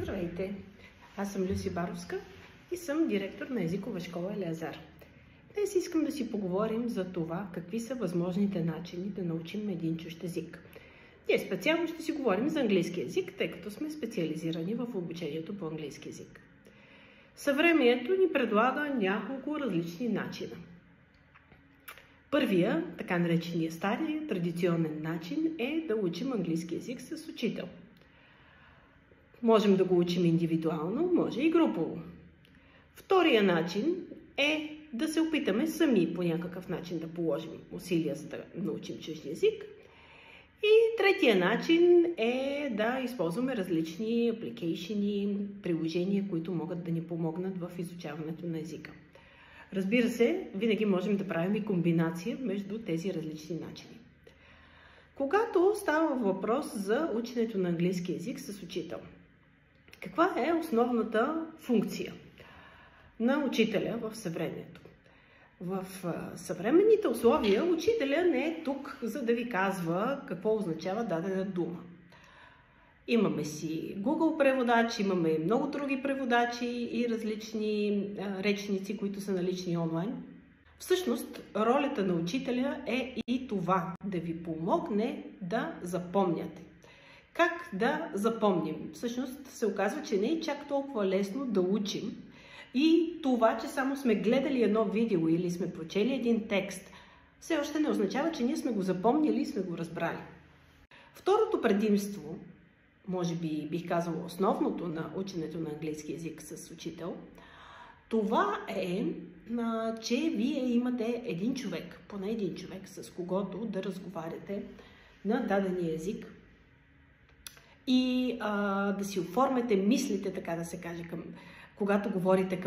Здравейте! Аз съм Люси Баровска и съм директор на езикова школа Елеазар. Днес искам да си поговорим за това, какви са възможните начини да научим един чужд език. Ние специално ще си говорим за английски език, тъй като сме специализирани в обучението по английски език. Съвремието ни предлага няколко различни начина. Първия, така наречения стария, традиционен начин е да учим английски език с учител. Можем да го учим индивидуално, може и групово. Втория начин е да се опитаме сами по някакъв начин да положим усилия, за да научим чужд език. И третия начин е да използваме различни апликейшени, приложения, които могат да ни помогнат в изучаването на езика. Разбира се, винаги можем да правим и комбинация между тези различни начини. Когато става въпрос за ученето на английски език с учител, каква е основната функция на учителя в съвремието? В съвременните условия учителя не е тук, за да ви казва какво означава дадена дума. Имаме си Google преводач, имаме и много други преводачи и различни речници, които са налични онлайн. Всъщност, ролята на учителя е и това, да ви помогне да запомняте. Как да запомним? Всъщност се оказва, че не е чак толкова лесно да учим и това, че само сме гледали едно видео или сме прочели един текст, все още не означава, че ние сме го запомнили и сме го разбрали. Второто предимство, може би бих казала основното на ученето на английски език с учител, това е, че вие имате един човек, поне един човек, с когото да разговаряте на дадения език и да си оформяте мислите, така да се каже, когато говорите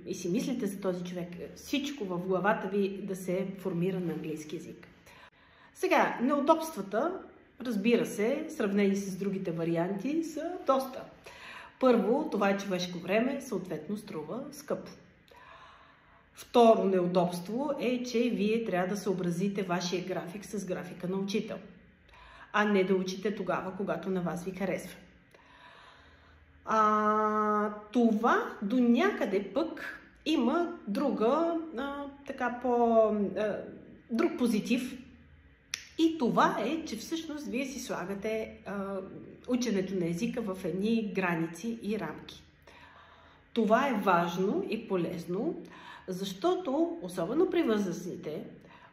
и си мислите за този човек, всичко в главата ви да се формира на английски език. Сега, неудобствата, разбира се, сравнени с другите варианти, са доста. Първо, това е човешко време, съответно струва скъпо. Второ неудобство е, че вие трябва да съобразите вашия график с графика на учител, а не да учите тогава, когато на вас ви харесва. Това до някъде пък има друг позитив. И това е, че всъщност вие си слагате ученето на езика в едни граници и рамки. Това е важно и полезно, защото, особено при възрастните,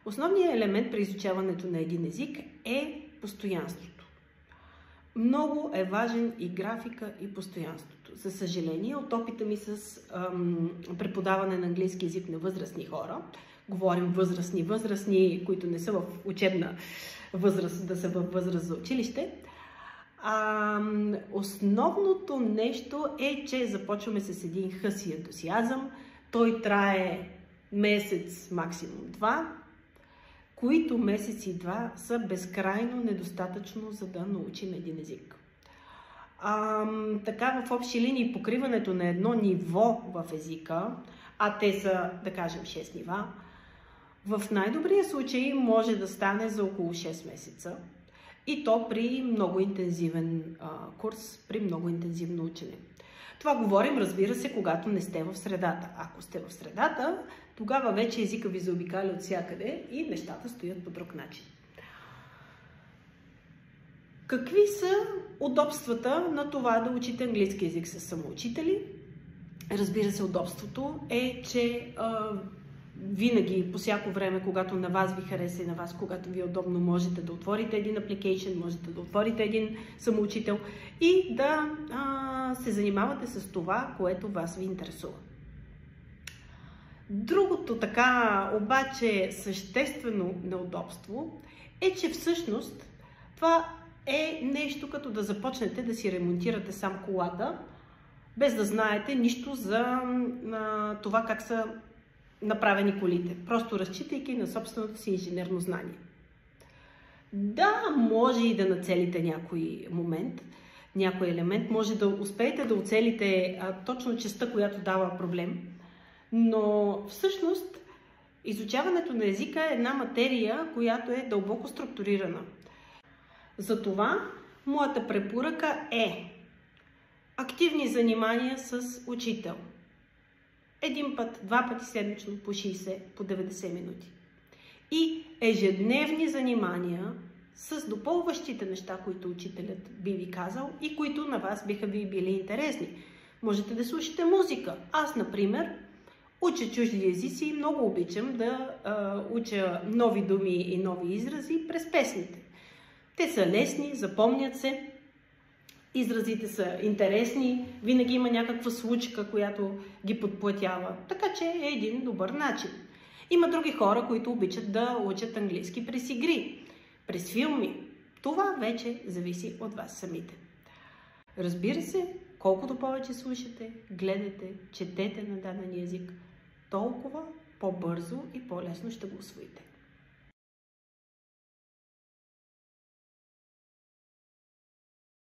основният елемент при изучаването на един език е постоянството. Много е важен и графика, и постоянството. За съжаление, от опита ми с преподаване на английски език на възрастни хора, говорим възрастни, които не са в учебна възраст, да са във възраст за училище, основното нещо е, че започваме с един хъс ентусиазъм. Той трае месец, максимум 2, които месец и 2 са безкрайно недостатъчно, за да научим един език. Така в общи линии покриването на едно ниво в езика, а те са, да кажем, 6 нива, в най-добрия случай може да стане за около 6 месеца и то при много интензивен курс, при много интензивно учене. Това говорим, разбира се, когато не сте в средата. Ако сте в средата, тогава вече езика ви заобикаля от всякъде и нещата стоят по друг начин. Какви са удобствата на това да учите английски език с самоучители? Разбира се, удобството е, че винаги, по всяко време, когато на вас ви хареса и на вас, когато ви е удобно, можете да отворите един апликейшн, можете да отворите един самоучител и да се занимавате с това, което вас ви интересува. Другото така, обаче, съществено неудобство е, че всъщност това е нещо като да започнете да си ремонтирате сам колата, без да знаете нищо за това как са направени колите, просто разчитайки на собственото си инженерно знание. Да, може и да нацелите някой момент, някой елемент, може да успеете да оцелите точно частта, която дава проблем, но всъщност изучаването на езика е една материя, която е дълбоко структурирана. Затова моята препоръка е Активни занимания с учител. 1 път, 2 пъти седмично по 60, по 90 минути. И ежедневни занимания с допълващите неща, които учителят би ви казал и които на вас биха ви били интересни. Можете да слушате музика. Аз, например, уча чужди езици и много обичам да уча нови думи и нови изрази през песните. Те са лесни, запомнят се, изразите са интересни, винаги има някаква случка, която ги подплатява. Така че е един добър начин. Има други хора, които обичат да учат английски през игри, през филми. Това вече зависи от вас самите. Разбира се, колкото повече слушате, гледате, четете на даден език, толкова по-бързо и по-лесно ще го усвоите.